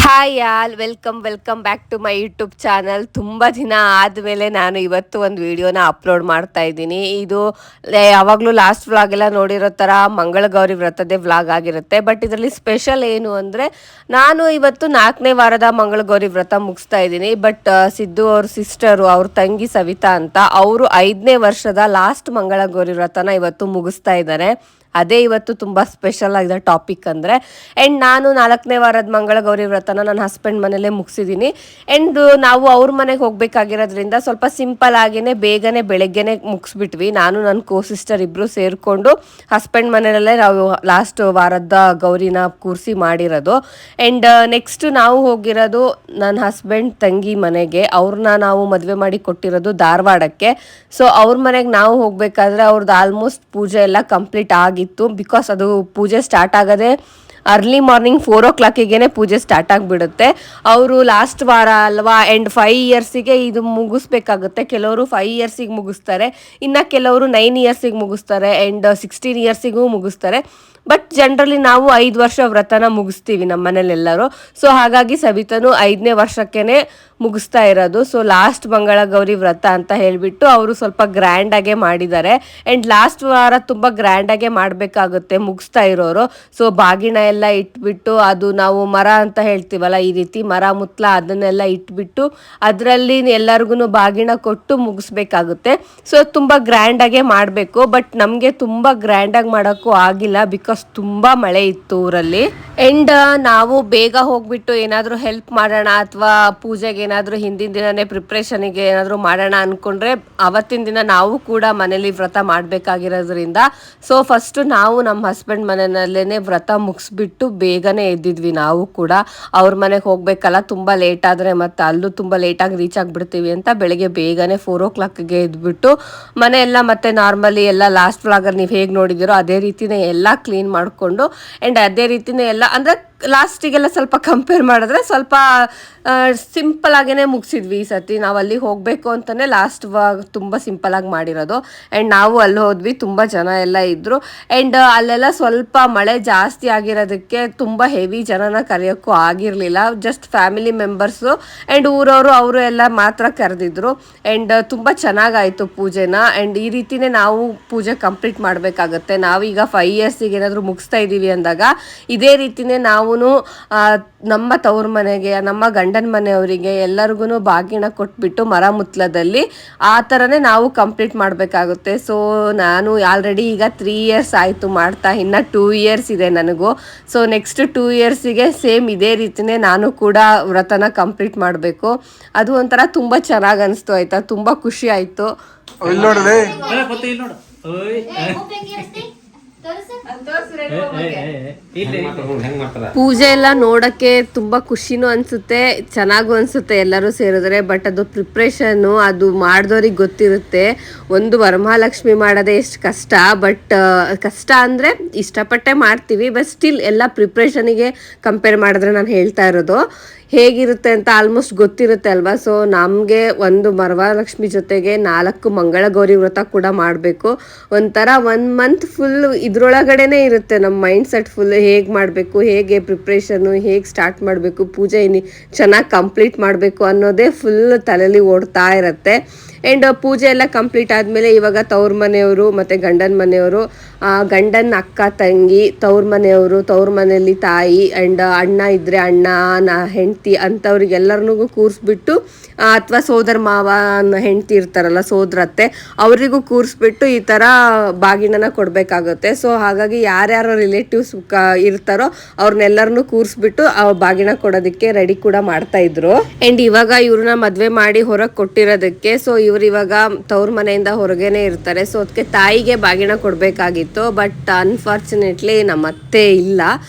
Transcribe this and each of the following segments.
Hi all, welcome back to my YouTube channel. ತುಂಬ ದಿನ ಆದಮೇಲೆ ನಾನು ಇವತ್ತು ಒಂದು ವಿಡಿಯೋನ ಅಪ್ಲೋಡ್ ಮಾಡ್ತಾ ಇದ್ದೀನಿ. ಇದು ಯಾವಾಗಲೂ ಲಾಸ್ಟ್ ವ್ಲಾಗ್ ಎಲ್ಲ ನೋಡಿರೋ ಥರ ಮಂಗಳಗೌರಿ ವ್ರತದೇ ವ್ಲಾಗ್ ಆಗಿರುತ್ತೆ. ಬಟ್ ಇದರಲ್ಲಿ ಸ್ಪೆಷಲ್ ಏನು ಅಂದರೆ, ನಾನು ಇವತ್ತು 4ನೇ ವಾರದ ಮಂಗಳಗೌರಿ ವ್ರತ ಮುಗಿಸ್ತಾ ಇದ್ದೀನಿ. ಬಟ್ ಸಿದ್ದು ಅವ್ರ ಸಿಸ್ಟರು, ಅವ್ರ ತಂಗಿ ಸವಿತಾ ಅಂತ, ಅವರು 5ನೇ ವರ್ಷದ ಲಾಸ್ಟ್ ಮಂಗಳಗೌರಿ ವ್ರತನ ಇವತ್ತು ಮುಗಿಸ್ತಾ ಇದ್ದಾರೆ. ಅದೇ ಇವತ್ತು ತುಂಬ ಸ್ಪೆಷಲ್ ಆಗಿದೆ ಟಾಪಿಕ್ ಅಂದರೆ. ಆ್ಯಂಡ್ ನಾನು 4ನೇ ವಾರದ ಮಂಗಳಗೌರಿ ವ್ರತನ ನನ್ನ ಹಸ್ಬೆಂಡ್ ಮನೇಲೇ ಮುಗಿಸಿದ್ದೀನಿ. ಆ್ಯಂಡ್ ನಾವು ಅವ್ರ ಮನೆಗೆ ಹೋಗಬೇಕಾಗಿರೋದ್ರಿಂದ ಸ್ವಲ್ಪ ಸಿಂಪಲ್ ಆಗಿನೇ ಬೇಗನೆ ಬೆಳಗ್ಗೆನೆ ಮುಗಿಸ್ಬಿಟ್ವಿ. ನಾನು ನನ್ನ ಸಿಸ್ಟರ್ ಇಬ್ಬರು ಸೇರಿಕೊಂಡು ಹಸ್ಬೆಂಡ್ ಮನೆಯಲ್ಲೇ ನಾವು ಲಾಸ್ಟ್ ವಾರದ ಗೌರಿನ ಕೂರಿಸಿ ಮಾಡಿರೋದು. ಆ್ಯಂಡ್ ನೆಕ್ಸ್ಟ್ ನಾವು ಹೋಗಿರೋದು ನನ್ನ ಹಸ್ಬೆಂಡ್ ತಂಗಿ ಮನೆಗೆ. ಅವ್ರನ್ನ ನಾವು ಮದುವೆ ಮಾಡಿ ಕೊಟ್ಟಿರೋದು ಧಾರವಾಡಕ್ಕೆ. ಸೊ ಅವ್ರ ಮನೆಗೆ ನಾವು ಹೋಗಬೇಕಾದ್ರೆ ಅವ್ರದ್ದು ಆಲ್ಮೋಸ್ಟ್ ಪೂಜೆ ಎಲ್ಲ ಕಂಪ್ಲೀಟ್ ಆಗಿತ್ತು. ಬಿಕಾಸ್ ಅದು ಪೂಜೆ ಸ್ಟಾರ್ಟ್ ಆಗೋದೇ ಅರ್ಲಿ ಮಾರ್ನಿಂಗ್ 4 o'clock ಪೂಜೆ ಸ್ಟಾರ್ಟ್ ಆಗಿಬಿಡುತ್ತೆ. ಅವರು ಲಾಸ್ಟ್ ವಾರ ಅಲ್ವಾ, ಆ್ಯಂಡ್ 5 yearsಗೆ ಇದು ಮುಗಿಸ್ಬೇಕಾಗುತ್ತೆ. ಕೆಲವರು 5 yearsಗೆ ಮುಗಿಸ್ತಾರೆ, ಇನ್ನು ಕೆಲವರು 9 yearsಗೆ ಮುಗಿಸ್ತಾರೆ, ಆ್ಯಂಡ್ 16 yearsಗೂ ಮುಗಿಸ್ತಾರೆ. ಬಟ್ ಜನರಲಿ ನಾವು 5 ವರ್ಷ ವ್ರತನ ಮುಗಿಸ್ತೀವಿ ನಮ್ಮ ಮನೇಲೆಲ್ಲರೂ. ಸೊ ಹಾಗಾಗಿ ಸವಿತನು 5ನೇ ವರ್ಷಕ್ಕೇ ಮುಗಿಸ್ತಾ ಇರೋದು. ಸೊ ಲಾಸ್ಟ್ ಮಂಗಳಗೌರಿ ವ್ರತ ಅಂತ ಹೇಳಿಬಿಟ್ಟು ಅವರು ಸ್ವಲ್ಪ ಗ್ರ್ಯಾಂಡಾಗೆ ಮಾಡಿದ್ದಾರೆ. ಆ್ಯಂಡ್ ಲಾಸ್ಟ್ ವಾರ ತುಂಬ ಗ್ರ್ಯಾಂಡಾಗೆ ಮಾಡಬೇಕಾಗುತ್ತೆ ಮುಗಿಸ್ತಾ ಇರೋರು. ಸೊ ಬಾಗಿಣ ಎಲ್ಲ ಇಟ್ಬಿಟ್ಟು, ಅದು ನಾವು ಮರ ಅಂತ ಹೇಳ್ತೀವಲ್ಲ, ಈ ರೀತಿ ಮರ ಮುತ್ಲ ಅದನ್ನೆಲ್ಲ ಇಟ್ಬಿಟ್ಟು ಅದರಲ್ಲಿ ಎಲ್ಲರಿಗೂ ಬಾಗಿಣ ಕೊಟ್ಟು ಮುಗಿಸ್ಬೇಕಾಗುತ್ತೆ. ಸೊ ತುಂಬ ಗ್ರ್ಯಾಂಡಾಗೆ ಮಾಡಬೇಕು. ಬಟ್ ನಮಗೆ ತುಂಬ ಗ್ರ್ಯಾಂಡಾಗಿ ಮಾಡೋಕ್ಕೂ ಆಗಿಲ್ಲ, ಬಿಕಾಸ್ ತುಂಬ ಮಳೆ ಇತ್ತು ಊರಲ್ಲಿ. ಆ್ಯಂಡ್ ನಾವು ಬೇಗ ಹೋಗ್ಬಿಟ್ಟು ಏನಾದರೂ ಹೆಲ್ಪ್ ಮಾಡೋಣ ಅಥವಾ ಪೂಜೆಗೆ ಏನಾದರೂ ಹಿಂದಿನ ದಿನನೇ ಪ್ರಿಪ್ರೇಷನಿಗೆ ಏನಾದರೂ ಮಾಡೋಣ ಅಂದ್ಕೊಂಡ್ರೆ ಅವತ್ತಿನ ದಿನ ನಾವು ಕೂಡ ಮನೇಲಿ ವ್ರತ ಮಾಡಬೇಕಾಗಿರೋದ್ರಿಂದ ಸೊ ಫಸ್ಟು ನಾವು ನಮ್ಮ ಹಸ್ಬೆಂಡ್ ಮನೆಯಲ್ಲೇ ವ್ರತ ಮುಗಿಸ್ಬಿಟ್ಟು ಬೇಗನೆ ಎದ್ದಿದ್ವಿ. ನಾವು ಕೂಡ ಅವ್ರ ಮನೆಗೆ ಹೋಗಬೇಕಲ್ಲ, ತುಂಬ ಲೇಟ್ ಆದರೆ ಮತ್ತು ಅಲ್ಲೂ ತುಂಬ ಲೇಟಾಗಿ ರೀಚ್ ಆಗಿಬಿಡ್ತೀವಿ ಅಂತ ಬೆಳಗ್ಗೆ ಬೇಗನೆ 4 o'clockಗೆ ಎದ್ಬಿಟ್ಟು ಮನೆಯೆಲ್ಲ ಮತ್ತೆ ನಾರ್ಮಲಿ ಎಲ್ಲ ಲಾಸ್ಟ್ ವ್ಲಾಗಲ್ಲಿ ನೀವು ಹೇಗೆ ನೋಡಿದ್ದೀರೋ ಅದೇ ರೀತಿನೇ ಎಲ್ಲ ಕ್ಲೀನ್ ಮಾಡಿಕೊಂಡು, ಆ್ಯಂಡ್ ಅದೇ ರೀತಿನೇ ಎಲ್ಲ ಅಂದರೆ ಲಾಸ್ಟಿಗೆಲ್ಲ ಸ್ವಲ್ಪ ಕಂಪೇರ್ ಮಾಡಿದ್ರೆ ಸ್ವಲ್ಪ ಸಿಂಪಲ್ ಆಗೇ ಮುಗಿಸಿದ್ವಿ. ಈ ಸತಿ ನಾವು ಅಲ್ಲಿ ಹೋಗಬೇಕು ಅಂತಲೇ ಲಾಸ್ಟ್ ತುಂಬ ಸಿಂಪಲಾಗಿ ಮಾಡಿರೋದು. ಆ್ಯಂಡ್ ನಾವು ಅಲ್ಲಿ ಹೋದ್ವಿ, ತುಂಬ ಜನ ಎಲ್ಲ ಇದ್ದರು. ಆ್ಯಂಡ್ ಅಲ್ಲೆಲ್ಲ ಸ್ವಲ್ಪ ಮಳೆ ಜಾಸ್ತಿ ಆಗಿರೋದಕ್ಕೆ ತುಂಬ ಹೆವಿ ಜನನ ಕರೆಯೋಕ್ಕೂ ಆಗಿರಲಿಲ್ಲ. ಜಸ್ಟ್ ಫ್ಯಾಮಿಲಿ ಮೆಂಬರ್ಸು ಆ್ಯಂಡ್ ಊರವರು ಅವರು ಎಲ್ಲ ಮಾತ್ರ ಕರೆದಿದ್ರು. ಆ್ಯಂಡ್ ತುಂಬ ಚೆನ್ನಾಗಾಯಿತು ಪೂಜೆನ. ಆ್ಯಂಡ್ ಈ ರೀತಿಯೇ ನಾವು ಪೂಜೆ ಕಂಪ್ಲೀಟ್ ಮಾಡಬೇಕಾಗತ್ತೆ. ನಾವೀಗ 5 yearsಗೆ ಏನಾದರೂ ಮುಗಿಸ್ತಾ ಇದ್ದೀವಿ ಅಂದಾಗ ಇದೇ ರೀತಿಯೇ ನಾವು ನಮ್ಮ ತವ್ರ ಮನೆಗೆ, ನಮ್ಮ ಗಂಡನ ಮನೆಯವರಿಗೆ ಎಲ್ಲರಿಗೂ ಬಾಗಿಣ ಕೊಟ್ಬಿಟ್ಟು ಮರ ಮುತ್ಲದಲ್ಲಿ ಆ ಥರನೇ ನಾವು ಕಂಪ್ಲೀಟ್ ಮಾಡಬೇಕಾಗುತ್ತೆ. ಸೊ ನಾನು ಆಲ್ರೆಡಿ ಈಗ 3 years ಆಯಿತು ಮಾಡ್ತಾ, ಇನ್ನು 2 years ಇದೆ ನನಗೂ. ಸೊ ನೆಕ್ಸ್ಟ್ 2 yearsಗೆ ಸೇಮ್ ಇದೇ ರೀತಿಯೇ ನಾನು ಕೂಡ ವ್ರತನ ಕಂಪ್ಲೀಟ್ ಮಾಡಬೇಕು. ಅದು ಒಂಥರ ತುಂಬ ಚೆನ್ನಾಗಿ ಅನಿಸ್ತು. ಆಯಿತಾ, ತುಂಬ ಖುಷಿ ಆಯಿತು. ಪೂಜೆ ಎಲ್ಲ ನೋಡಕ್ಕೆ ತುಂಬಾ ಖುಷಿನೂ ಅನ್ಸುತ್ತೆ, ಚೆನ್ನಾಗೂ ಅನ್ಸುತ್ತೆ ಎಲ್ಲರೂ ಸೇರಿದ್ರೆ. ಬಟ್ ಅದು ಪ್ರಿಪ್ರೇಷನ್ನು ಅದು ಮಾಡಿದವ್ರಿಗೆ ಗೊತ್ತಿರುತ್ತೆ. ಒಂದು ವರಮಹಾಲಕ್ಷ್ಮಿ ಮಾಡೋದೇ ಎಷ್ಟು ಕಷ್ಟ. ಬಟ್ ಕಷ್ಟ ಅಂದರೆ ಇಷ್ಟಪಟ್ಟೆ ಮಾಡ್ತೀವಿ, ಬಟ್ ಸ್ಟಿಲ್ ಎಲ್ಲ ಪ್ರಿಪ್ರೇಷನಿಗೆ ಕಂಪೇರ್ ಮಾಡಿದ್ರೆ ನಾನು ಹೇಳ್ತಾ ಇರೋದು ಹೇಗಿರುತ್ತೆ ಅಂತ ಆಲ್ಮೋಸ್ಟ್ ಗೊತ್ತಿರುತ್ತೆ ಅಲ್ವಾ. ಸೊ ನಮಗೆ ಒಂದು ವರಮಹಾಲಕ್ಷ್ಮಿ ಜೊತೆಗೆ 4 ಮಂಗಳಗೌರಿ ವ್ರತ ಕೂಡ ಮಾಡಬೇಕು. ಒಂಥರ 1 month ಫುಲ್ ಇದ್ರೊಳಗಡೆನೇ ಇರುತ್ತೆ ನಮ್ಮ ಮೈಂಡ್ ಸೆಟ್ ಫುಲ್. ಹೇಗೆ ಮಾಡಬೇಕು, ಹೇಗೆ ಪ್ರಿಪ್ರೇಷನ್ನು, ಹೇಗೆ ಸ್ಟಾರ್ಟ್ ಮಾಡಬೇಕು, ಪೂಜೆ ಚೆನ್ನಾಗಿ ಕಂಪ್ಲೀಟ್ ಮಾಡಬೇಕು ಅನ್ನೋದೇ ಫುಲ್ ತಲೆಯಲ್ಲಿ ಓಡ್ತಾ ಇರುತ್ತೆ. ಆ್ಯಂಡ್ ಪೂಜೆ ಎಲ್ಲ ಕಂಪ್ಲೀಟ್ ಆದಮೇಲೆ ಇವಾಗ ತವ್ರ ಮನೆಯವರು ಮತ್ತು ಗಂಡನ ಮನೆಯವರು, ಗಂಡನ ಅಕ್ಕ ತಂಗಿ, ತವ್ರ ಮನೆಯವರು, ತವ್ರ ಮನೆಯಲ್ಲಿ ತಾಯಿ, ಆ್ಯಂಡ್ ಅಣ್ಣ ಇದ್ದರೆ ಅಣ್ಣ, ಹೆಂಡತಿ ಅಂಥವ್ರಿಗೆಲ್ಲರಿಗೂ ಕೂರಿಸ್ಬಿಟ್ಟು, ಅಥವಾ ಸೋದರ ಮಾವ ಹೆಂಡತಿ ಇರ್ತಾರಲ್ಲ ಸೋದರತ್ತೆ, ಅವರಿಗೂ ಕೂರಿಸ್ಬಿಟ್ಟು ಈ ಥರ ಬಾಗಿಣನ ಕೊಡಬೇಕಾಗುತ್ತೆ. ಸೊ ಹಾಗಾಗಿ ಯಾರ್ಯಾರು ರಿಲೇಟಿವ್ಸ್ ಇರ್ತಾರೋ ಅವ್ರನ್ನೆಲ್ಲರನ್ನೂ ಕೂರಿಸ್ಬಿಟ್ಟು ಬಾಗಿಣ ಕೊಡೋದಕ್ಕೆ ರೆಡಿ ಕೂಡ ಮಾಡ್ತಾಯಿದ್ರು. ಆ್ಯಂಡ್ ಇವಾಗ ಇವ್ರನ್ನ ಮದುವೆ ಮಾಡಿ ಹೊರಗೆ ಕೊಟ್ಟಿರೋದಕ್ಕೆ ಸೊ ಇವ್ರು ಇವಾಗ ತವ್ರ ಮನೆಯಿಂದ ಹೊರಗೇನೆ ಇರ್ತಾರೆ. ಸೊ ಅದಕ್ಕೆ ತಾಯಿಗೆ ಬಾಗಿಣ ಕೊಡಬೇಕಾಗಿತ್ತು. ಬಟ್ ಅನ್ಫಾರ್ಚುನೇಟ್ಲಿ ನಮ್ಮ ಅತ್ತೆ ಇಲ್ಲ.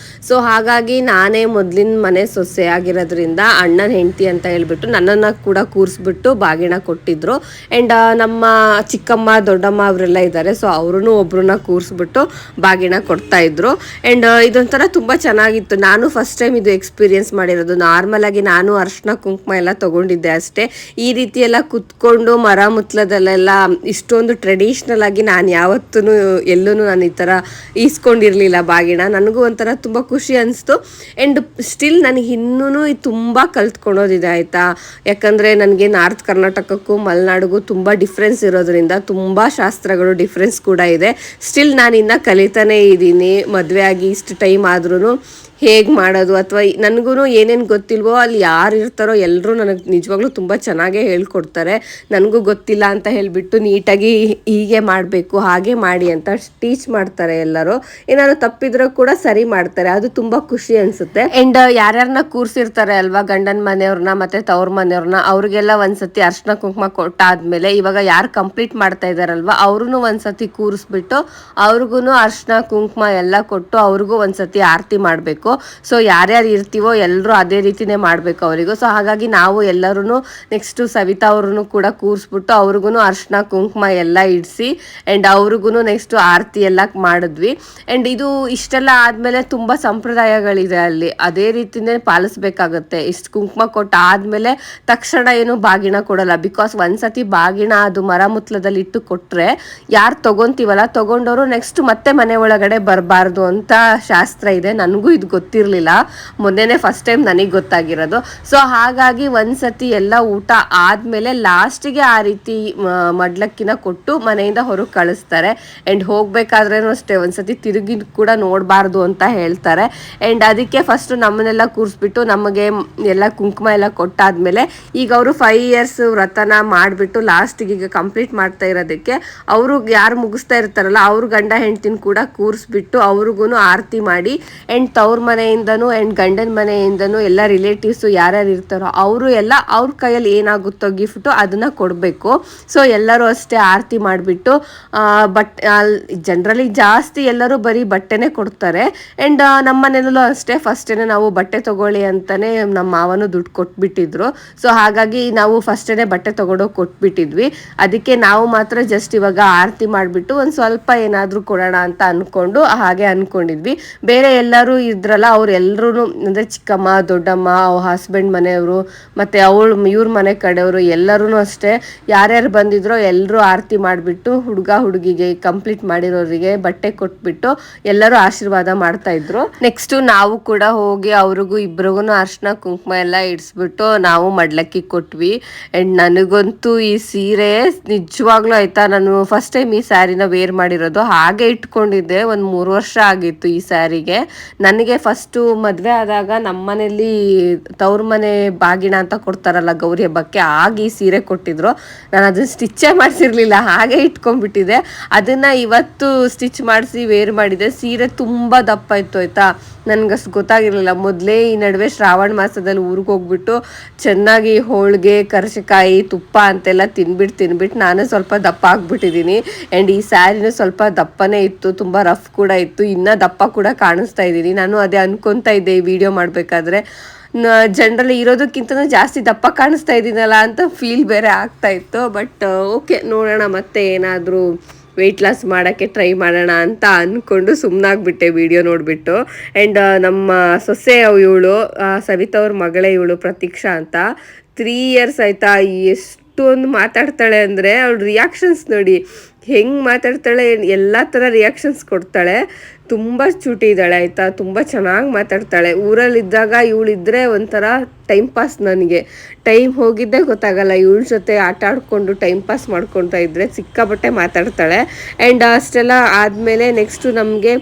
ಸೊ ಹಾಗಾಗಿ ನಾನೇ ಮೊದಲಿನ ಮನೆ ಸೊಸೆ ಆಗಿರೋದ್ರಿಂದ ಅಣ್ಣನ ಹೆಂಡತಿ ಅಂತ ಹೇಳ್ಬಿಟ್ಟು ನನ್ನನ್ನು ಕೂಡ ಕೂರಿಸ್ಬಿಟ್ಟು ಬಾಗಿಣ ಕೊಟ್ಟಿದ್ರು. ಆ್ಯಂಡ್ ನಮ್ಮ ಚಿಕ್ಕಮ್ಮ ದೊಡ್ಡಮ್ಮ ಅವರೆಲ್ಲ ಇದ್ದಾರೆ. ಸೊ ಅವ್ರೂ ಒಬ್ರನ್ನ ಕೂರಿಸ್ಬಿಟ್ಟು ಬಾಗಿಣ ಕೊಡ್ತಾ ಇದ್ರು. ಆ್ಯಂಡ್ ಇದೊಂಥರ ತುಂಬ ಚೆನ್ನಾಗಿತ್ತು. ನಾನು ಫಸ್ಟ್ ಟೈಮ್ ಇದು ಎಕ್ಸ್ಪೀರಿಯೆನ್ಸ್ ಮಾಡಿರೋದು. ನಾರ್ಮಲ್ ಆಗಿ ನಾನು ಅರ್ಶಿನ ಕುಂಕುಮ ಎಲ್ಲ ತೊಗೊಂಡಿದ್ದೆ ಅಷ್ಟೇ. ಈ ರೀತಿ ಎಲ್ಲ ಕುತ್ಕೊಂಡು ಮರ ಮರಮುತ್ಲದಲ್ಲೆಲ್ಲ ಇಷ್ಟೊಂದು ಟ್ರೆಡಿಷ್ನಲ್ ಆಗಿ ನಾನು ಯಾವತ್ತೂ ಎಲ್ಲೂ ನಾನು ಈ ಥರ ಈಸ್ಕೊಂಡಿರಲಿಲ್ಲ ಬಾಗಿಣ. ನನಗೂ ಒಂಥರ ತುಂಬ ಖುಷಿ ಅನಿಸ್ತು. ಆ್ಯಂಡ್ ಸ್ಟಿಲ್ ನನಗೆ ಇನ್ನೂ ತುಂಬ ಕಲ್ತ್ಕೊಳೋದಿದೆ ಆಯಿತಾ. ಯಾಕಂದರೆ ನನಗೆ ನಾರ್ತ್ ಕರ್ನಾಟಕಕ್ಕೂ ಮಲೆನಾಡಿಗೂ ತುಂಬ ಡಿಫ್ರೆನ್ಸ್ ಇರೋದ್ರಿಂದ ತುಂಬ ಶಾಸ್ತ್ರಗಳು ಡಿಫ್ರೆನ್ಸ್ ಕೂಡ ಇದೆ. ಸ್ಟಿಲ್ ನಾನು ಇನ್ನೂ ಕಲಿತಾನೇ ಇದ್ದೀನಿ. ಮದುವೆ ಆಗಿ ಇಷ್ಟು ಟೈಮ್ ಆದ್ರೂ ಹೇಗೆ ಮಾಡೋದು ಅಥವಾ ನನಗೂ ಏನೇನು ಗೊತ್ತಿಲ್ವೋ ಅಲ್ಲಿ ಯಾರು ಇರ್ತಾರೋ ಎಲ್ಲರೂ ನನಗೆ ನಿಜವಾಗ್ಲೂ ತುಂಬ ಚೆನ್ನಾಗೇ ಹೇಳ್ಕೊಡ್ತಾರೆ. ನನಗೂ ಗೊತ್ತಿಲ್ಲ ಅಂತ ಹೇಳಿಬಿಟ್ಟು ನೀಟಾಗಿ ಹೀಗೆ ಮಾಡಬೇಕು ಹಾಗೆ ಮಾಡಿ ಅಂತ ಟೀಚ್ ಮಾಡ್ತಾರೆ ಎಲ್ಲರೂ. ಏನಾದ್ರು ತಪ್ಪಿದ್ರೂ ಕೂಡ ಸರಿ ಮಾಡ್ತಾರೆ. ಅದು ತುಂಬ ಖುಷಿ ಅನಿಸುತ್ತೆ. ಆ್ಯಂಡ್ ಯಾರ್ಯಾರನ್ನ ಕೂರಿಸಿರ್ತಾರೆ ಅಲ್ವಾ, ಗಂಡನ ಮನೆಯವ್ರನ್ನ ಮತ್ತು ತವ್ರ ಮನೆಯವ್ರನ್ನ, ಅವ್ರಿಗೆಲ್ಲ ಒಂದ್ಸತಿ ಅರ್ಶಿನ ಕುಂಕುಮ ಕೊಟ್ಟಾದ್ಮೇಲೆ ಇವಾಗ ಯಾರು ಕಂಪ್ಲೀಟ್ ಮಾಡ್ತಾ ಇದ್ದಾರಲ್ವ ಅವ್ರೂ ಒಂದ್ಸತಿ ಕೂರಿಸ್ಬಿಟ್ಟು ಅವ್ರಿಗೂ ಅರ್ಶಿನ ಕುಂಕುಮ ಎಲ್ಲ ಕೊಟ್ಟು ಅವ್ರಿಗೂ ಒಂದ್ಸತಿ ಆರತಿ ಮಾಡಬೇಕು. ಸೊ ಯಾರ್ಯಾರು ಇರ್ತೀವೋ ಎಲ್ಲರೂ ಅದೇ ರೀತಿನೇ ಮಾಡಬೇಕು ಅವರಿಗೂ. ಸೊ ಹಾಗಾಗಿ ನಾವು ಎಲ್ಲರೂ ನೆಕ್ಸ್ಟು ಸವಿತಾ ಅವ್ರನ್ನು ಕೂಡ ಕೂರಿಸ್ಬಿಟ್ಟು ಅವ್ರಿಗೂ ಅರ್ಶಿನ ಕುಂಕುಮ ಎಲ್ಲ ಇಡಿಸಿ ಆ್ಯಂಡ್ ಅವ್ರಿಗೂ ನೆಕ್ಸ್ಟು ಆರತಿ ಎಲ್ಲ ಮಾಡಿದ್ವಿ. ಆ್ಯಂಡ್ ಇದು ಇಷ್ಟೆಲ್ಲ ಆದಮೇಲೆ ತುಂಬ ಸಂಪ್ರದಾಯಗಳಿದೆ ಅಲ್ಲಿ, ಅದೇ ರೀತಿನೇ ಪಾಲಿಸ್ಬೇಕಾಗತ್ತೆ. ಇಷ್ಟು ಕುಂಕುಮ ಕೊಟ್ಟು ಆದಮೇಲೆ ತಕ್ಷಣ ಏನು ಬಾಗಿಣ ಕೊಡಲ್ಲ. ಬಿಕಾಸ್ ಒಂದ್ಸತಿ ಬಾಗಿಣ ಅದು ಮರಮುತ್ಲದಲ್ಲಿ ಇಟ್ಟು ಕೊಟ್ಟರೆ ಯಾರು ತೊಗೊತೀವಲ್ಲ ತೊಗೊಂಡವರು ನೆಕ್ಸ್ಟ್ ಮತ್ತೆ ಮನೆ ಒಳಗಡೆ ಬರಬಾರ್ದು ಅಂತ ಶಾಸ್ತ್ರ ಇದೆ. ನನಗೂ ಇದು ಗೊತ್ತಿರಲಿಲ್ಲ, ಮೊನ್ನೆನೇ ಫಸ್ಟ್ ಟೈಮ್ ನನಗೆ ಗೊತ್ತಾಗಿರೋದು. ಸೊ ಹಾಗಾಗಿ ಒಂದ್ಸತಿ ಎಲ್ಲ ಊಟ ಆದಮೇಲೆ ಲಾಸ್ಟಿಗೆ ಆ ರೀತಿ ಮಡ್ಲಕ್ಕಿನ ಕೊಟ್ಟು ಮನೆಯಿಂದ ಹೊರಗೆ ಕಳಿಸ್ತಾರೆ. ಆ್ಯಂಡ್ ಹೋಗ್ಬೇಕಾದ್ರೇನು ಅಷ್ಟೇ ಒಂದ್ಸತಿ ತಿರುಗಿ ಕೂಡ ನೋಡಬಾರ್ದು ಅಂತ ಹೇಳ್ತಾರೆ. ಆ್ಯಂಡ್ ಅದಕ್ಕೆ ಫಸ್ಟು ನಮ್ಮನ್ನೆಲ್ಲ ಕೂರಿಸ್ಬಿಟ್ಟು ನಮಗೆ ಎಲ್ಲ ಕುಂಕುಮ ಎಲ್ಲ ಕೊಟ್ಟಾದ್ಮೇಲೆ ಈಗ ಅವರು 5 years ವ್ರತನ ಮಾಡಿಬಿಟ್ಟು ಲಾಸ್ಟಿಗೆ ಈಗ ಕಂಪ್ಲೀಟ್ ಮಾಡ್ತಾ ಇರೋದಕ್ಕೆ ಅವರು ಯಾರು ಮುಗಿಸ್ತಾ ಇರ್ತಾರಲ್ಲ ಅವ್ರ ಗಂಡ ಹೆಂಡ್ತಿನ ಕೂಡ ಕೂರಿಸ್ಬಿಟ್ಟು ಅವ್ರಿಗೂ ಆರತಿ ಮಾಡಿ ಆ್ಯಂಡ್ ತವ್ರ ಮನೆಯಿಂದನೂ ಆ್ಯಂಡ್ ಗಂಡನ ಮನೆಯಿಂದನೂ ಎಲ್ಲ ರಿಲೇಟಿವ್ಸು ಯಾರ್ಯಾರು ಇರ್ತಾರೋ ಅವರು ಎಲ್ಲ ಅವ್ರ ಕೈಯಲ್ಲಿ ಏನಾಗುತ್ತೋ ಗಿಫ್ಟು ಅದನ್ನು ಕೊಡಬೇಕು. ಸೊ ಎಲ್ಲರೂ ಅಷ್ಟೇ ಆರತಿ ಮಾಡಿಬಿಟ್ಟು ಜನರಲಿ ಜಾಸ್ತಿ ಎಲ್ಲರೂ ಬರೀ ಬಟ್ಟೆನೇ ಕೊಡ್ತಾರೆ. ಆ್ಯಂಡ್ ನಮ್ಮ ಮನೇಲೂ ಅಷ್ಟೇ ಫಸ್ಟೇನೆ ನಾವು ಬಟ್ಟೆ ತೊಗೊಳ್ಳಿ ಅಂತಲೇ ನಮ್ಮ ಮಾವನು ದುಡ್ಡು ಕೊಟ್ಬಿಟ್ಟಿದ್ರು. ಸೊ ಹಾಗಾಗಿ ನಾವು ಫಸ್ಟೇ ಬಟ್ಟೆ ತೊಗೊಂಡೋಗಿ ಕೊಟ್ಬಿಟ್ಟಿದ್ವಿ. ಅದಕ್ಕೆ ನಾವು ಮಾತ್ರ ಜಸ್ಟ್ ಇವಾಗ ಆರತಿ ಮಾಡಿಬಿಟ್ಟು ಒಂದು ಸ್ವಲ್ಪ ಏನಾದರೂ ಕೊಡೋಣ ಅಂತ ಅಂದ್ಕೊಂಡು ಹಾಗೆ ಅಂದ್ಕೊಂಡಿದ್ವಿ. ಬೇರೆ ಎಲ್ಲರೂ ಇದ್ರಲ್ಲ ಅವರೆಲ್ಲರೂ ಅಂದರೆ ಚಿಕ್ಕಮ್ಮ ದೊಡ್ಡಮ್ಮ ಹಸ್ಬೆಂಡ್ ಮನೆಯವರು ಮತ್ತು ಇವ್ರ ಮನೆ ಕಡೆಯವರು ಎಲ್ಲರೂ ಅಷ್ಟೇ ಯಾರ್ಯಾರು ಬಂದಿದ್ರೋ ಎಲ್ಲರೂ ಆರತಿ ಮಾಡಿಬಿಟ್ಟು ಹುಡುಗ ಹುಡುಗಿಗೆ ಕಂಪ್ಲೀಟ್ ಮಾಡಿರೋರಿಗೆ ಬಟ್ಟೆ ಕೊಟ್ಬಿಟ್ಟು ಎಲ್ಲರೂ ಆಶೀರ್ವಾದ ಮಾಡ್ತಾ ಇದ್ರು. ನೆಕ್ಸ್ಟು ನಾವು ಕೂಡ ಹೋಗಿ ಅವ್ರಿಗೂ ಇಬ್ರಿಗೂ ಅರ್ಶಿನ ಕುಂಕುಮ ಎಲ್ಲ ಇಡಿಸ್ಬಿಟ್ಟು ನಾವು ಮಡ್ಲಕ್ಕಿ ಕೊಟ್ವಿ. ಆ್ಯಂಡ್ ನನಗಂತೂ ಈ ಸೀರೆ ನಿಜವಾಗ್ಲೂ ಆಯಿತಾ, ನಾನು ಫಸ್ಟ್ ಟೈಮ್ ಈ ಸ್ಯಾರಿನ ವೇರ್ ಮಾಡಿರೋದು. ಹಾಗೆ ಇಟ್ಕೊಂಡಿದ್ದೆ, ಒಂದು 3 ವರ್ಷ ಆಗಿತ್ತು ಈ ಸ್ಯಾರಿಗೆ. ನನಗೆ ಫಸ್ಟು ಮದುವೆ ಆದಾಗ ನಮ್ಮ ಮನೇಲಿ ತವ್ರ ಮನೆ ಬಾಗಿಣ ಅಂತ ಕೊಡ್ತಾರಲ್ಲ ಗೌರಿ ಹಬ್ಬಕ್ಕೆ, ಆಗ ಈ ಸೀರೆ ಕೊಟ್ಟಿದ್ರು. ನಾನು ಅದನ್ನು ಸ್ಟಿಚ್ಚೇ ಮಾಡಿಸಿರ್ಲಿಲ್ಲ, ಹಾಗೆ ಇಟ್ಕೊಂಡ್ಬಿಟ್ಟಿದ್ದೆ. ಅದನ್ನು ಇವತ್ತು ಸ್ಟಿಚ್ ಮಾಡಿಸಿ ವೇರ್ ಮಾಡಿದೆ. ಸೀರೆ ತುಂಬ ದಪ್ಪ ಇತ್ತು ಆಯಿತಾ, ನನಗಷ್ಟು ಗೊತ್ತಾಗಿರಲಿಲ್ಲ. ಮೊದಲೇ ಈ ನಡುವೆ ಶ್ರಾವಣ ಮಾಸದಲ್ಲಿ ಊರಿಗೆ ಹೋಗ್ಬಿಟ್ಟು ಚೆನ್ನಾಗಿ ಹೋಳಿಗೆ ಕರ್ಜಿಕಾಯಿ ತುಪ್ಪ ಅಂತೆಲ್ಲ ತಿನ್ಬಿಟ್ಟು ನಾನು ಸ್ವಲ್ಪ ದಪ್ಪ ಆಗಿಬಿಟ್ಟಿದ್ದೀನಿ. ಆ್ಯಂಡ್ ಈ ಸ್ಯಾರಿನೂ ಸ್ವಲ್ಪ ದಪ್ಪನೇ ಇತ್ತು, ತುಂಬ ರಫ್ ಕೂಡ ಇತ್ತು, ಇನ್ನೂ ದಪ್ಪ ಕೂಡ ಕಾಣಿಸ್ತಾ ಇದ್ದೀನಿ. ನಾನು ಅದೇ ಅನ್ಕೊತಾ ಇದ್ದೆ ಈ ವಿಡಿಯೋ ಮಾಡಬೇಕಾದ್ರೆ ಜನರಲಿ ಇರೋದಕ್ಕಿಂತ ಜಾಸ್ತಿ ದಪ್ಪ ಕಾಣಿಸ್ತಾ ಇದ್ದೀನಲ್ಲ ಅಂತ ಫೀಲ್ ಬೇರೆ ಆಗ್ತಾ ಇತ್ತು. ಬಟ್ ಓಕೆ, ನೋಡೋಣ ಮತ್ತೆ ಏನಾದರೂ ವೆಯ್ಟ್ ಲಾಸ್ ಮಾಡೋಕ್ಕೆ ಟ್ರೈ ಮಾಡೋಣ ಅಂತ ಅಂದ್ಕೊಂಡು ಸುಮ್ಮನಾಗ್ಬಿಟ್ಟೆ ವಿಡಿಯೋ ನೋಡಿಬಿಟ್ಟು. ಆ್ಯಂಡ್ ನಮ್ಮ ಸೊಸೆ ಇವಳು ಸವಿತಾ ಅವ್ರ ಮಗಳೇ ಇವಳು ಪ್ರತೀಕ್ಷಾ ಅಂತ. 3 years ಆಯಿತಾ, ಎಷ್ಟೊಂದು ಮಾತಾಡ್ತಾಳೆ ಅಂದರೆ ಅವಳು ರಿಯಾಕ್ಷನ್ಸ್ ನೋಡಿ ಹೆಂಗೆ ಮಾತಾಡ್ತಾಳೆ, ಎಲ್ಲ ಥರ ರಿಯಾಕ್ಷನ್ಸ್ ಕೊಡ್ತಾಳೆ. ತುಂಬ ಚೂಟಿ ಇದ್ದಾಳೆ ಆಯಿತಾ, ತುಂಬ ಚೆನ್ನಾಗಿ ಮಾತಾಡ್ತಾಳೆ. ಊರಲ್ಲಿದ್ದಾಗ ಇವಳಿದ್ರೆ ಒಂಥರ ಟೈಮ್ ಪಾಸ್, ನನಗೆ ಟೈಮ್ ಹೋಗಿದ್ದೇ ಗೊತ್ತಾಗಲ್ಲ. ಇವಳ ಜೊತೆ ಆಟ ಆಡಿಕೊಂಡು ಟೈಮ್ ಪಾಸ್ ಮಾಡ್ಕೊತಾ ಇದ್ದರೆ ಸಿಕ್ಕಾಪಟ್ಟೆ ಮಾತಾಡ್ತಾಳೆ. ಆ್ಯಂಡ್ ಅಷ್ಟೆಲ್ಲ ಆದಮೇಲೆ ನೆಕ್ಸ್ಟು ನಮಗೆ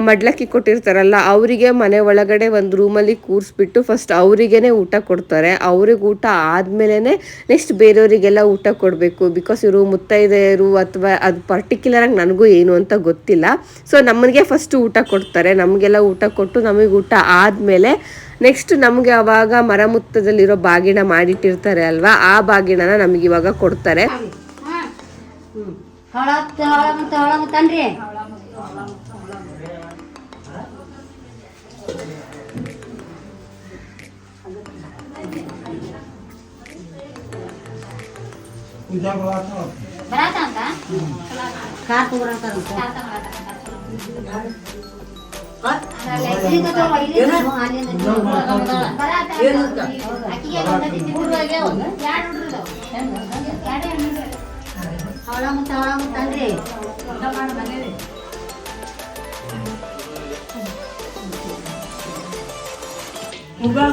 ಮಡ್ಲಕ್ಕಿ ಕೊಟ್ಟಿರ್ತಾರಲ್ಲ ಅವರಿಗೆ ಮನೆ ಒಳಗಡೆ ಒಂದು ರೂಮಲ್ಲಿ ಕೂರಿಸ್ಬಿಟ್ಟು ಫಸ್ಟ್ ಅವರಿಗೇ ಊಟ ಕೊಡ್ತಾರೆ. ಅವ್ರಿಗೆ ಊಟ ಆದಮೇಲೆ ನೆಕ್ಸ್ಟ್ ಬೇರೆಯವರಿಗೆಲ್ಲ ಊಟ ಕೊಡಬೇಕು. ಬಿಕಾಸ್ ಇವರು ಮುತ್ತೈದೆಯರು ಅಥವಾ ಅದು ಪರ್ಟಿಕ್ಯುಲರಾಗಿ ನನಗೂ ಏನು ಅಂತ ಗೊತ್ತಿಲ್ಲ. ಸೊ ನಮಗೆ ಫಸ್ಟು ಊಟ ಕೊಡ್ತಾರೆ, ನಮಗೆಲ್ಲ ಊಟ ಕೊಟ್ಟು ನಮಗೆ ಊಟ ಆದಮೇಲೆ ನೆಕ್ಸ್ಟ್ ನಮಗೆ ಅವಾಗ ಮರಮುತ್ತದಲ್ಲಿರೋ ಬಾಗಿಣ ಮಾಡಿಟ್ಟಿರ್ತಾರೆ ಅಲ್ವಾ, ಆ ಬಾಗಿಣನ ನಮಗೆ ಇವಾಗ ಕೊಡ್ತಾರೆ.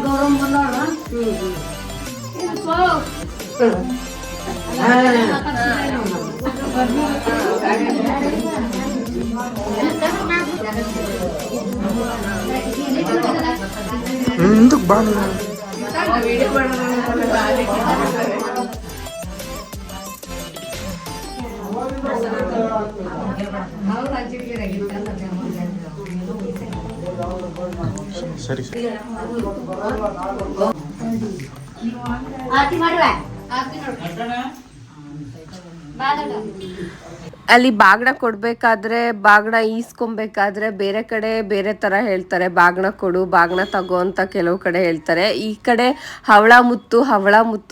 ಗೌರವ ಬಂದವಳ ఎందుకు బాగా ಸರಿ ಸರಿ ಆರತಿ ಮಾಡುವ ಅಲ್ಲಿ ಬಾಗ್ನ ಕೊಡ್ಬೇಕಾದ್ರೆ ಬಾಗ್ನ ಈಸ್ಕೊಬೇಕಾದ್ರೆ ಬೇರೆ ಕಡೆ ಬೇರೆ ತರ ಹೇಳ್ತಾರೆ. ಬಾಗ್ನ ಕೊಡು, ಬಾಗ್ನ ತಗೋ ಅಂತ ಕೆಲವು ಕಡೆ ಹೇಳ್ತಾರೆ. ಈ ಕಡೆ ಹವಳ ಮುತ್ತು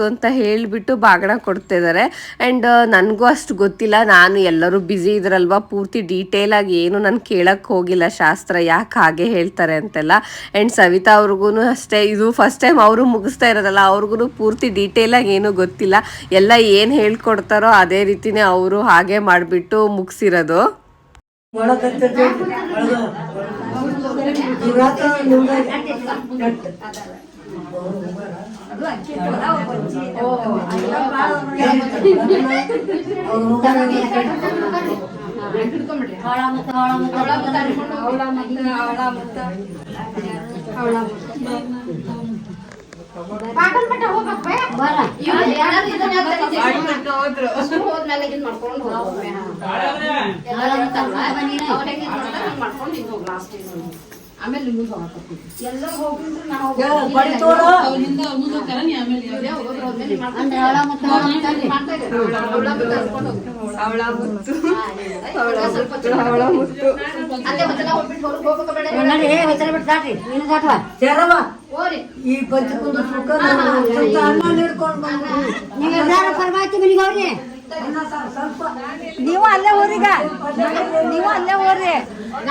ಅಂತ ಹೇಳ್ಬಿಟ್ಟು ಬಾಗ್ನ ಕೊಡ್ತಿದ್ದಾರೆ. ಆ್ಯಂಡ್ ನನಗೂ ಅಷ್ಟು ಗೊತ್ತಿಲ್ಲ, ನಾನು ಎಲ್ಲರೂ ಬ್ಯುಸಿ ಇದ್ರಲ್ವ, ಪೂರ್ತಿ ಡೀಟೇಲ್ ಆಗಿ ಏನು ನಾನು ಕೇಳಕ್ಕೆ ಹೋಗಿಲ್ಲ ಶಾಸ್ತ್ರ ಯಾಕೆ ಹಾಗೆ ಹೇಳ್ತಾರೆ ಅಂತೆಲ್ಲ. ಆ್ಯಂಡ್ ಸವಿತಾ ಅವ್ರಿಗೂ ಅಷ್ಟೇ, ಇದು ಫಸ್ಟ್ ಟೈಮ್ ಅವರು ಮುಗಿಸ್ತಾ ಇರೋದಲ್ಲ, ಅವ್ರಿಗೂ ಪೂರ್ತಿ ಡೀಟೇಲಾಗಿ ಏನೂ ಗೊತ್ತಿಲ್ಲ. ಎಲ್ಲ ಏನು ಹೇಳ್ಕೊಡ್ತಾರೋ ಅದೇ ರೀತಿನೇ ಅವರು ಹಾಗೆ ಮಾಡಿಬಿಟ್ಟು ಮುಗಿಸಿರೋದು. ಈ ಪಂಚಕುಂದ ಸುಖ ನೀವು ಅಲ್ಲೇ ಊರಿಗ ನೀವು ಅಲ್ಲೇ ಊರಿ.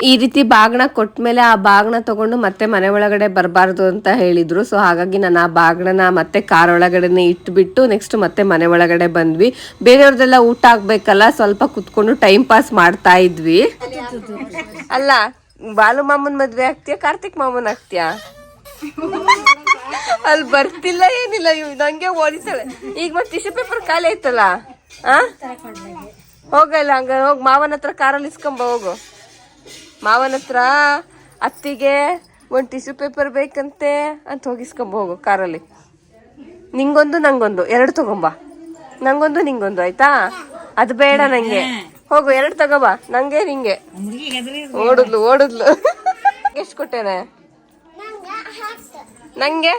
ಈ ರೀತಿ ಬಾಗ್ನ ಕೊಟ್ಮೇಲೆ ಆ ಬಾಗ್ನ ತಗೊಂಡು ಮತ್ತೆ ಮನೆ ಒಳಗಡೆ ಬರಬಾರ್ದು ಅಂತ ಹೇಳಿದ್ರು. ಸೊ ಹಾಗಾಗಿ ನಾನು ಆ ಬಾಗ್ನ ಮತ್ತೆ ಕಾರ್ ಒಳಗಡೆನೆ ಇಟ್ಬಿಟ್ಟು ನೆಕ್ಸ್ಟ್ ಮತ್ತೆ ಮನೆ ಒಳಗಡೆ ಬಂದ್ವಿ. ಬೇರೆಯವ್ರದೆಲ್ಲ ಊಟ ಆಗ್ಬೇಕಲ್ಲ, ಸ್ವಲ್ಪ ಕುತ್ಕೊಂಡು ಟೈಮ್ ಪಾಸ್ ಮಾಡ್ತಾ ಇದ್ವಿ. ಅಲ್ಲ, ಬಾಲು ಮಾಮನ್ ಮದ್ವೆ ಆಗ್ತೀಯಾ, ಕಾರ್ತಿಕ್ ಮಾಮನ್ ಆಗ್ತೀಯಾ? ಅಲ್ಲಿ ಬರ್ತಿಲ್ಲ ಏನಿಲ್ಲ, ನಂಗೆ ಓದಿತಾಳೆ. ಈಗ ಮತ್ತೆ ಟಿಶ್ಯೂ ಪೇಪರ್ ಖಾಲಿ ಐತಲ್ಲ, ಹೋಗಲ್ಲ ಹಂಗ ಹೋಗಿ ಮಾವನ ಹತ್ರ ಕಾರಲ್ಲಿ ಇಸ್ಕೊಂಬ ಹೋಗು. ಮಾವನ ಹತ್ರ ಅತ್ತಿಗೆ ಒಂದು ಟಿಶ್ಯೂ ಪೇಪರ್ ಬೇಕಂತೆ ಅಂತ ಹೋಗಿಸ್ಕೊಂಬ ಹೋಗು ಕಾರಲ್ಲಿ. ನಿಂಗೊಂದು ನಂಗೊಂದು ಎರಡು ತಗೊಂಬ, ನಂಗೊಂದು ನಿಂಗೊಂದು ಆಯ್ತಾ? ಅದು ಬೇಡ ನಂಗೆ, ಹೋಗು ಎರಡು ತಗೋಬಾ, ನಂಗೆ ನಿಂಗೆ. ಓಡುದ್ಲು ಎಷ್ಟು ಕೊಟ್ಟೇನೆ ನಂಗೆ?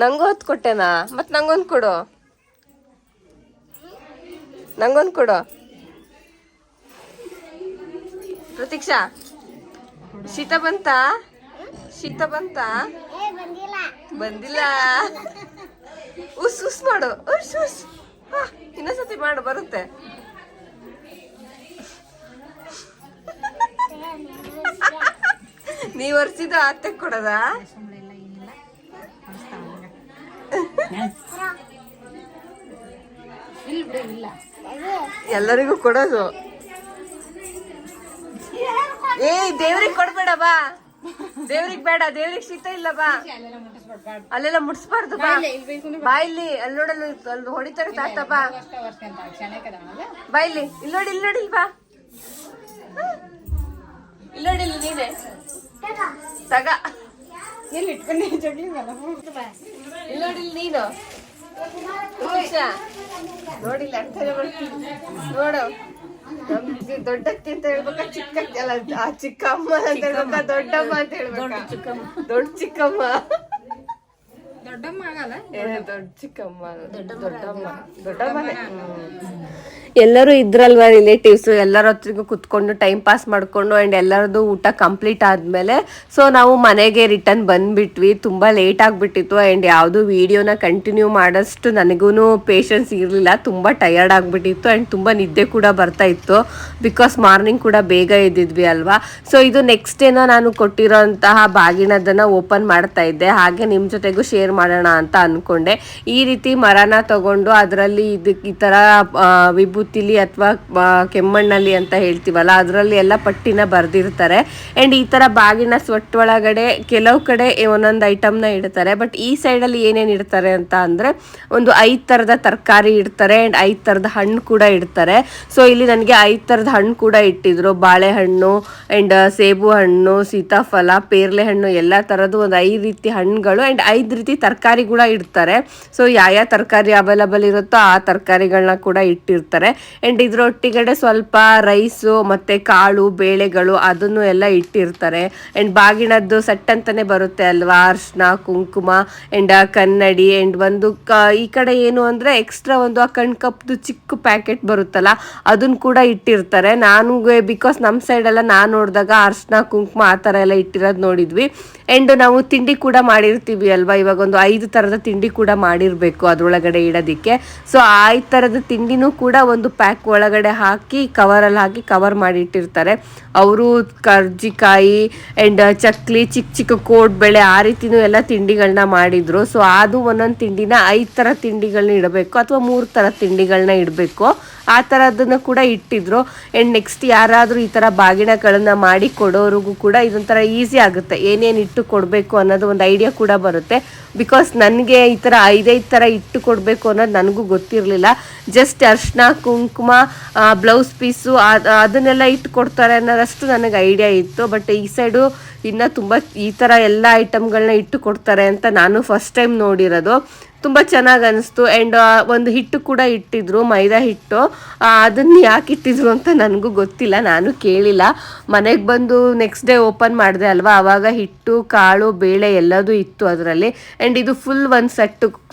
ನಂಗೂ 10 ಕೊಟ್ಟೆನಾ? ಮತ್ ನಂಗೊಂದು ಕೊಡು, ನಂಗೊಂದು ಕೊಡು. ಪ್ರತೀಕ್ಷಾ, ಶೀತ ಬಂತ? ಬಂದಿಲ್ಲ. ಉಸ್ ಮಾಡು, ಉಸ್ ಇನ್ನೊಂದ್ಸತಿ ಮಾಡು, ಬರುತ್ತೆ. ನೀವ್ ಒರ್ಸಿದ್ದು ಅತ್ತೆ ಕೊಡದ? ಎಲ್ಲರಿಗೂ ಕೊಡೋದು. ಏ ದೇವ್ರಿಗೆ ಕೊಡ್ಬೇಡ ಬಾ, ದೇವ್ರಿಗೆ ಬೇಡ, ದೇವ್ರಿಗೆ ಶೀತ ಇಲ್ಲ ಬಾ, ಅಲ್ಲೆಲ್ಲ ಮುಟ್ಸ್ಬಾರ್ದು ಬಾ. ಬಾ ಇಲ್ಲಿ, ಅಲ್ಲಿ ನೋಡಲ್ಲ, ಅಲ್ಲಿ ಹೊಡಿತಾರೆ ತಾತ, ಬಾ ಬಾ ಇಲ್ಲಿ, ಇಲ್ಲಿ ನೋಡಿ, ಇಲ್ಲಿ ನೋಡಿ, ಬಾ ಇಲ್ಲಿ ನೋಡಿ, ಇಲ್ಲಿ ನೀನೆ ತಗ, ಇಲ್ಲಿ ನೋಡಿ, ನೀನು ನೋಡಿಲ್ಲ ನೋಡು. ನಮ್ಗೆ ದೊಡ್ಡಕ್ಕೆ ಅಂತ ಹೇಳ್ಬೇಕಾ, ಚಿಕ್ಕ ಅಲ್ಲ, ಆ ಚಿಕ್ಕಮ್ಮ ಅಂತ ಹೇಳ್ಬೇಕಾ, ದೊಡ್ಡಮ್ಮ ಅಂತ ಹೇಳ್ಬೇಕಾ? ದೊಡ್ಡ ಚಿಕ್ಕಮ್ಮ, ದೊಡ್ಡಮ್ಮ ಆಗಲ್ಲ, ದೊಡ್ಡ ಚಿಕ್ಕಮ್ಮ, ದೊಡ್ಡಮ್ಮ. ಎಲ್ಲರೂ ಇದ್ರಲ್ವ ರಿಲೇಟಿವ್ಸ್, ಎಲ್ಲರ ಹತ್ರಿಗೂ ಕುತ್ಕೊಂಡು ಟೈಮ್ ಪಾಸ್ ಮಾಡ್ಕೊಂಡು ಆ್ಯಂಡ್ ಎಲ್ಲರದ್ದು ಊಟ ಕಂಪ್ಲೀಟ್ ಆದಮೇಲೆ ಸೊ ನಾವು ಮನೆಗೆ ರಿಟರ್ನ್ ಬಂದ್ಬಿಟ್ವಿ. ತುಂಬ ಲೇಟ್ ಆಗಿಬಿಟ್ಟಿತ್ತು ಆ್ಯಂಡ್ ಯಾವುದು ವೀಡಿಯೋನ ಕಂಟಿನ್ಯೂ ಮಾಡೋಷ್ಟು ನನಗೂ ಪೇಷನ್ಸ್ ಇರಲಿಲ್ಲ. ತುಂಬ ಟಯರ್ಡ್ ಆಗಿಬಿಟ್ಟಿತ್ತು ಆ್ಯಂಡ್ ತುಂಬ ನಿದ್ದೆ ಕೂಡ ಬರ್ತಾ ಇತ್ತು, ಬಿಕಾಸ್ ಮಾರ್ನಿಂಗ್ ಕೂಡ ಬೇಗ ಎದ್ದಿದ್ವಿ ಅಲ್ವಾ. ಸೊ ಇದು ನೆಕ್ಸ್ಟ್ ಏನೋ ನಾನು ಕೊಟ್ಟಿರೋಂತಹ ಬಾಗಿನದನ್ನು ಓಪನ್ ಮಾಡ್ತಾ ಇದ್ದೆ, ಹಾಗೆ ನಿಮ್ಮ ಜೊತೆಗೂ ಶೇರ್ ಮಾಡೋಣ ಅಂತ ಅಂದ್ಕೊಂಡೆ. ಈ ರೀತಿ ಮರನ ತಗೊಂಡು ಅದರಲ್ಲಿ ಈ ಥರ ವಿಭೂತಿಲಿ ಅಥವಾ ಕೆಮ್ಮಣ್ಣಲ್ಲಿ ಅಂತ ಹೇಳ್ತೀವಲ್ಲ ಅದರಲ್ಲಿ ಎಲ್ಲ ಪಟ್ಟಿನ ಬರೆದಿರ್ತಾರೆ. ಆ್ಯಂಡ್ ಈ ಥರ ಬಾಗಿನ ಸ್ವಟ್ ಒಳಗಡೆ ಕೆಲವು ಕಡೆ ಒಂದೊಂದು ಐಟಮ್ನ ಇಡ್ತಾರೆ. ಬಟ್ ಈ ಸೈಡಲ್ಲಿ ಏನೇನು ಇಡ್ತಾರೆ ಅಂತ ಅಂದರೆ ಒಂದು 5 ಥರದ ತರಕಾರಿ ಇಡ್ತಾರೆ ಆ್ಯಂಡ್ 5 ಥರದ ಹಣ್ಣು ಕೂಡ ಇಡ್ತಾರೆ. ಸೊ ಇಲ್ಲಿ ನನಗೆ 5 ಥರದ ಹಣ್ಣು ಕೂಡ ಇಟ್ಟಿದ್ರು. ಬಾಳೆಹಣ್ಣು ಆ್ಯಂಡ್ ಸೇಬು ಹಣ್ಣು, ಸೀತಾಫಲ, ಪೇರ್ಲೆ ಹಣ್ಣು, ಎಲ್ಲ ಥರದ್ದು ಒಂದು 5 ರೀತಿ ಹಣ್ಣುಗಳು ಆ್ಯಂಡ್ 5 ರೀತಿ ತರಕಾರಿ ಕೂಡ ಇಡ್ತಾರೆ. ಸೊ ಯಾವ ತರಕಾರಿ ಅವೈಲಬಲ್ ಇರುತ್ತೋ ಆ ತರಕಾರಿಗಳನ್ನ ಕೂಡ ಇಟ್ಟಿರ್ತಾರೆ. ಆ್ಯಂಡ್ ಇದ್ರೊಟ್ಟಿಗಡೆ ಸ್ವಲ್ಪ ರೈಸು ಮತ್ತು ಕಾಳು ಬೇಳೆಗಳು ಅದನ್ನು ಎಲ್ಲ ಇಟ್ಟಿರ್ತಾರೆ. ಆ್ಯಂಡ್ ಬಾಗಿಣದ್ದು ಸೆಟ್ ಅಂತಲೇ ಬರುತ್ತೆ ಅಲ್ವಾ, ಅರ್ಶಿನ, ಕುಂಕುಮ ಆ್ಯಂಡ್ ಕನ್ನಡಿ ಆ್ಯಂಡ್ ಒಂದು ಈ ಕಡೆ ಏನು ಅಂದರೆ ಎಕ್ಸ್ಟ್ರಾ ಒಂದು ಆ ಕಪ್ದು ಚಿಕ್ಕ ಪ್ಯಾಕೆಟ್ ಬರುತ್ತಲ್ಲ ಅದನ್ನು ಕೂಡ ಇಟ್ಟಿರ್ತಾರೆ. ಬಿಕಾಸ್ ನಮ್ಮ ಸೈಡೆಲ್ಲ ನಾನು ನೋಡಿದಾಗ ಅರ್ಶಿನ, ಕುಂಕುಮ ಆ ಥರ ಎಲ್ಲ ಇಟ್ಟಿರೋದು ನೋಡಿದ್ವಿ. ಆ್ಯಂಡ್ ನಾವು ತಿಂಡಿ ಕೂಡ ಮಾಡಿರ್ತೀವಿ ಅಲ್ವಾ, ಇವಾಗ ಒಂದು 5 ಥರದ ತಿಂಡಿ ಕೂಡ ಮಾಡಿರಬೇಕು ಅದರೊಳಗಡೆ ಇಡೋದಕ್ಕೆ. ಸೊ ಆ 5 ಥರದ ತಿಂಡಿನೂ ಕೂಡ ಒಂದು ಪ್ಯಾಕ್ ಒಳಗಡೆ ಹಾಕಿ ಕವರಲ್ಲಿ ಹಾಕಿ ಕವರ್ ಮಾಡಿ ಇಟ್ಟಿರ್ತಾರೆ. ಅವರು ಕರ್ಜಿಕಾಯಿ ಆ್ಯಂಡ್ ಚಕ್ಲಿ, ಚಿಕ್ಕ ಚಿಕ್ಕ ಕೋಡ್ಬೇಳೆ ಆ ರೀತಿನೂ ಎಲ್ಲ ತಿಂಡಿಗಳನ್ನ ಮಾಡಿದ್ರು. ಸೊ ಅದು ಒಂದೊಂದು ತಿಂಡಿನ 5 ಥರ ತಿಂಡಿಗಳನ್ನ ಇಡಬೇಕು ಅಥವಾ 3 ಥರ ತಿಂಡಿಗಳನ್ನ ಇಡಬೇಕು, ಆ ಥರದನ್ನು ಕೂಡ ಇಟ್ಟಿದ್ರು. ಆ್ಯಂಡ್ ನೆಕ್ಸ್ಟ್ ಯಾರಾದರೂ ಈ ಥರ ಬಾಗಿಣಗಳನ್ನು ಮಾಡಿ ಕೊಡೋರಿಗೂ ಕೂಡ ಇದೊಂಥರ ಈಸಿ ಆಗುತ್ತೆ, ಏನೇನು ಇಟ್ಟು ಕೊಡಬೇಕು ಅನ್ನೋದು ಒಂದು ಐಡಿಯಾ ಕೂಡ ಬರುತ್ತೆ. ಬಿಕಾಸ್ ನನಗೆ ಈ ಥರ 5 ಥರ ಇಟ್ಟು ಕೊಡಬೇಕು ಅನ್ನೋದು ನನಗೂ ಗೊತ್ತಿರಲಿಲ್ಲ. ಜಸ್ಟ್ ಅರ್ಶಿನ, ಕುಂಕುಮ, ಬ್ಲೌಸ್ ಪೀಸು ಅದನ್ನೆಲ್ಲ ಇಟ್ಟು ಕೊಡ್ತಾರೆ ಅನ್ನೋದಷ್ಟು ನನಗೆ ಐಡಿಯಾ ಇತ್ತು. ಬಟ್ ಈ ಸೈಡು ಇನ್ನು ತುಂಬ ಈ ಥರ ಎಲ್ಲ ಐಟಮ್ಗಳನ್ನ ಇಟ್ಟು ಕೊಡ್ತಾರೆ ಅಂತ ನಾನು ಫಸ್ಟ್ ಟೈಮ್ ನೋಡಿರೋದು. ತುಂಬ ಚೆನ್ನಾಗಿ ಅನಿಸ್ತು. ಆ್ಯಂಡ್ ಒಂದು ಹಿಟ್ಟು ಕೂಡ ಇಟ್ಟಿದ್ರು, ಮೈದಾ ಹಿಟ್ಟು. ಅದನ್ನು ಯಾಕೆ ಇಟ್ಟಿದ್ರು ಅಂತ ನನಗೂ ಗೊತ್ತಿಲ್ಲ, ನಾನು ಕೇಳಿಲ್ಲ. ಮನೆಗೆ ಬಂದು ನೆಕ್ಸ್ಟ್ ಡೇ ಓಪನ್ ಮಾಡಿದೆ ಅಲ್ವಾ, ಆವಾಗ ಹಿಟ್ಟು, ಕಾಳು, ಬೇಳೆ ಎಲ್ಲದೂ ಇತ್ತು ಅದರಲ್ಲಿ. ಆ್ಯಂಡ್ ಇದು ಫುಲ್ ಒಂದು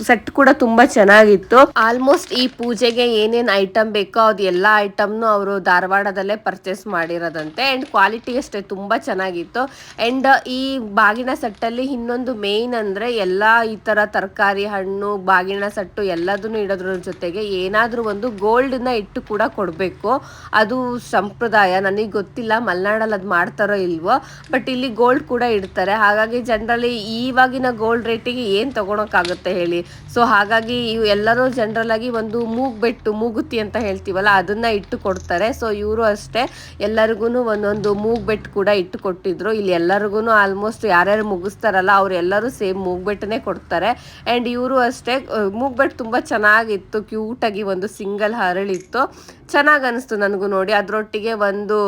ಸೆಟ್ ಕೂಡ ತುಂಬ ಚೆನ್ನಾಗಿತ್ತು. ಆಲ್ಮೋಸ್ಟ್ ಈ ಪೂಜೆಗೆ ಏನೇನು ಐಟಮ್ ಬೇಕೋ ಅದು ಎಲ್ಲ ಐಟಮ್ನು ಅವರು ಧಾರವಾಡದಲ್ಲೇ ಪರ್ಚೇಸ್ ಮಾಡಿರೋದಂತೆ. ಆ್ಯಂಡ್ ಕ್ವಾಲಿಟಿ ಅಷ್ಟೇ ತುಂಬ ಚೆನ್ನಾಗಿತ್ತು. ಆ್ಯಂಡ್ ಈ ಬಾಗಿನ ಸೆಟ್ಟಲ್ಲಿ ಇನ್ನೊಂದು ಮೇಯ್ನ್ ಅಂದರೆ ಎಲ್ಲ ಈ ಥರ ತರಕಾರಿ, ಹಣ್ಣು, ಬಾಗಿನ ಸೆಟ್ಟು ಎಲ್ಲದನ್ನು ಇಡೋದ್ರ ಜೊತೆಗೆ ಏನಾದರೂ ಒಂದು ಗೋಲ್ಡನ್ನ ಇಟ್ಟು ಕೂಡ ಕೊಡಬೇಕು. ಅದು ಸಂಪ್ರದಾಯ, ನನಗೆ ಗೊತ್ತಿಲ್ಲ ಮಲೆನಾಡಲ್ಲಿ ಅದು ಮಾಡ್ತಾರೋ ಇಲ್ವೋ, ಬಟ್ ಇಲ್ಲಿ ಗೋಲ್ಡ್ ಕೂಡ ಇಡ್ತಾರೆ. ಹಾಗಾಗಿ ಜನರಲಿ ಇವಾಗಿನ ಗೋಲ್ಡ್ ರೇಟಿಗೆ ಏನು ತೊಗೊಳಕ್ಕಾಗುತ್ತೆ ಹೇಳಿ. ಸೊ ಹಾಗಾಗಿ ಇವು ಎಲ್ಲರೂ ಜನರಲಾಗಿ ಒಂದು ಮೂಗುತಿ ಅಂತ ಹೇಳ್ತೀವಲ್ಲ ಅದನ್ನು ಇಟ್ಟು ಕೊಡ್ತಾರೆ. ಸೊ ಇವರು ಅಷ್ಟೇ ಎಲ್ಲರಿಗೂ ಒಂದೊಂದು ಮೂಗ್ಬೆಟ್ಟು ಕೂಡ ಇಟ್ಟು ಕೊಟ್ಟಿದ್ರು. ಇಲ್ಲಿ ಎಲ್ಲರಿಗೂ ಆಲ್ಮೋಸ್ಟ್ ಯಾರ್ಯಾರು ಮುಗಿಸ್ತಾರಲ್ಲ ಅವರೆಲ್ಲರೂ ಸೇಮ್ ಮೂಗ್ಬೆಟ್ಟನೇ ಕೊಡ್ತಾರೆ. ಆ್ಯಂಡ್ ಇವರು ಅಷ್ಟೇ ಮೂಗ್ಬೆಟ್ಟು ತುಂಬ ಚೆನ್ನಾಗಿತ್ತು, ಕ್ಯೂಟಾಗಿ ಒಂದು ಸಿಂಗಲ್ ಹರಳಿತ್ತು, ಚೆನ್ನಾಗಿ ಅನಿಸ್ತು ನನಗೂ ನೋಡಿ. ಅದರೊಟ್ಟಿಗೆ ಒಂದು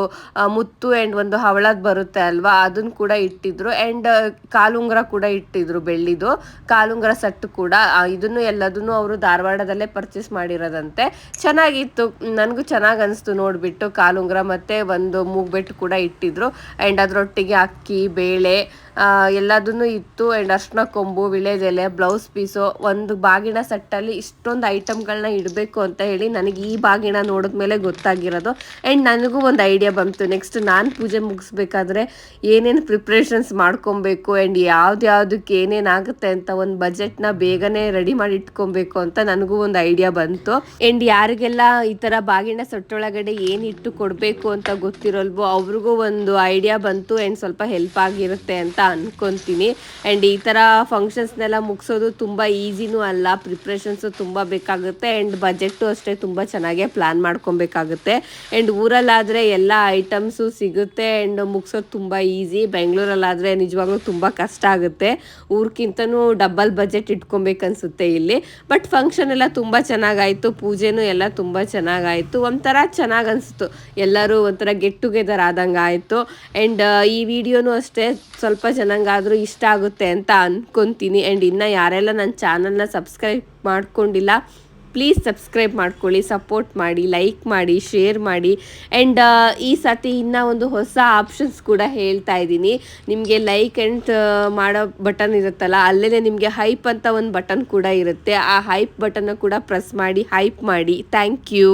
ಮುತ್ತು ಆ್ಯಂಡ್ ಒಂದು ಹವಳದ ಬರುತ್ತೆ ಅಲ್ವಾ ಅದನ್ನು ಕೂಡ ಇಟ್ಟಿದ್ರು. ಆ್ಯಂಡ್ ಕಾಲುಂಗ್ರ ಕೂಡ ಇಟ್ಟಿದ್ರು, ಬೆಳ್ಳಿದು ಕಾಲುಂಗ್ರ ಸೆಟ್ಟು ಕೂಡ. ಇದನ್ನು ಎಲ್ಲದನ್ನು ಅವರು ಧಾರವಾಡದಲ್ಲೇ ಪರ್ಚೇಸ್ ಮಾಡಿರೋದಂತೆ. ಚೆನ್ನಾಗಿತ್ತು, ನನಗೂ ಚೆನ್ನಾಗಿ ಅನಿಸ್ತು ನೋಡಿಬಿಟ್ಟು. ಕಾಲುಂಗ್ರ ಮತ್ತು ಒಂದು ಮೂಗ್ಬೆಟ್ಟು ಕೂಡ ಇಟ್ಟಿದ್ರು. ಆ್ಯಂಡ್ ಅದರೊಟ್ಟಿಗೆ ಅಕ್ಕಿ, ಬೇಳೆ ಎಲ್ಲದನ್ನು ಇತ್ತು. ಆ್ಯಂಡ್ ಅರ್ಶಿನ ಕೊಂಬು, ವಿಳೆದೆಲೆ, ಬ್ಲೌಸ್ ಪೀಸು, ಒಂದು ಬಾಗಿಣ ಸೆಟ್ಟಲ್ಲಿ ಇಷ್ಟೊಂದು ಐಟಮ್ಗಳನ್ನ ಇಡಬೇಕು ಅಂತ ಹೇಳಿ ನನಗೆ ಈ ಬಾಗಿಣ ನೋಡಿದ್ಮೇಲೆ ಗೊತ್ತಾಗಿರೋದು. ಆ್ಯಂಡ್ ನನಗೂ ಒಂದು ಐಡಿಯಾ ಬಂತು, ನೆಕ್ಸ್ಟ್ ನಾನು ಪೂಜೆ ಮುಗಿಸ್ಬೇಕಾದ್ರೆ ಏನೇನು ಪ್ರಿಪ್ರೇಷನ್ಸ್ ಮಾಡ್ಕೊಬೇಕು ಆ್ಯಂಡ್ ಯಾವುದಕ್ಕೆ ಏನೇನಾಗುತ್ತೆ ಅಂತ ಒಂದು ಬಜೆಟ್ನ ಬೇಗನೆ ರೆಡಿ ಮಾಡಿ ಇಟ್ಕೊಬೇಕು ಅಂತ ನನಗೂ ಒಂದು ಐಡಿಯಾ ಬಂತು. ಆ್ಯಂಡ್ ಯಾರಿಗೆಲ್ಲ ಈ ಥರ ಬಾಗಿಣ ಸೆಟ್ಟೊಳಗಡೆ ಏನು ಇಟ್ಟು ಕೊಡಬೇಕು ಅಂತ ಗೊತ್ತಿರೋಲ್ವೋ ಅವ್ರಿಗೂ ಒಂದು ಐಡಿಯಾ ಬಂತು ಆ್ಯಂಡ್ ಸ್ವಲ್ಪ ಹೆಲ್ಪ್ ಆಗಿರುತ್ತೆ ಅಂತ ಅನ್ಕೊತೀನಿ. ಆ್ಯಂಡ್ ಈ ಥರ ಫಂಕ್ಷನ್ಸ್ನೆಲ್ಲ ಮುಗಿಸೋದು ತುಂಬ ಈಸಿನೂ ಅಲ್ಲ, ಪ್ರಿಪ್ರೇಷನ್ಸು ತುಂಬ ಬೇಕಾಗುತ್ತೆ. ಆ್ಯಂಡ್ ಬಜೆಟ್ಟು ಅಷ್ಟೇ ತುಂಬ ಚೆನ್ನಾಗೇ ಪ್ಲ್ಯಾನ್ ಮಾಡ್ಕೊಬೇಕಾಗುತ್ತೆ. ಆ್ಯಂಡ್ ಊರಲ್ಲಾದರೆ ಎಲ್ಲ ಐಟಮ್ಸು ಸಿಗುತ್ತೆ ಆ್ಯಂಡ್ ಮುಗಿಸೋದು ತುಂಬ ಈಸಿ. ಬೆಂಗಳೂರಲ್ಲಾದರೆ ನಿಜವಾಗ್ಲೂ ತುಂಬ ಕಷ್ಟ ಆಗುತ್ತೆ, ಊರ್ಕಿಂತನೂ ಡಬಲ್ ಬಜೆಟ್ ಇಟ್ಕೊಬೇಕನ್ಸುತ್ತೆ ಇಲ್ಲಿ. ಬಟ್ ಫಂಕ್ಷನ್ ಎಲ್ಲ ತುಂಬ ಚೆನ್ನಾಗಾಯಿತು, ಪೂಜೆನೂ ಎಲ್ಲ ತುಂಬ ಚೆನ್ನಾಗಾಯಿತು. ಒಂಥರ ಚೆನ್ನಾಗಿ ಅನಿಸ್ತು, ಎಲ್ಲರೂ ಒಂಥರ ಗೆಟ್ ಟುಗೆದರ್ ಆದಂಗೆ ಆಯಿತು. ಆ್ಯಂಡ್ ಈ ವಿಡಿಯೋನೂ ಅಷ್ಟೇ ಸ್ವಲ್ಪ ಜನಂಗಾದರೂ ಇಷ್ಟ ಆಗುತ್ತೆ ಅಂತ ಅಂದ್ಕೊತೀನಿ. ಆ್ಯಂಡ್ ಇನ್ನು ಯಾರೆಲ್ಲ ನನ್ನ ಚಾನಲ್ನ ಸಬ್ಸ್ಕ್ರೈಬ್ ಮಾಡ್ಕೊಂಡಿಲ್ಲ ಪ್ಲೀಸ್ ಸಬ್ಸ್ಕ್ರೈಬ್ ಮಾಡ್ಕೊಳ್ಳಿ, ಸಪೋರ್ಟ್ ಮಾಡಿ, ಲೈಕ್ ಮಾಡಿ, ಶೇರ್ ಮಾಡಿ. ಆ್ಯಂಡ್ ಈ ಸತಿ ಇನ್ನೂ ಒಂದು ಹೊಸ ಆಪ್ಷನ್ಸ್ ಕೂಡ ಹೇಳ್ತಾ ಇದ್ದೀನಿ. ನಿಮಗೆ ಲೈಕ್ ಆ್ಯಂಡ್ ಮಾಡೋ ಬಟನ್ ಇರುತ್ತಲ್ಲ, ಅಲ್ಲೇ ನಿಮಗೆ ಹೈಪ್ ಅಂತ ಒಂದು ಬಟನ್ ಕೂಡ ಇರುತ್ತೆ. ಆ ಹೈಪ್ ಬಟನ್ನ ಕೂಡ ಪ್ರೆಸ್ ಮಾಡಿ ಹೈಪ್ ಮಾಡಿ. Thank you.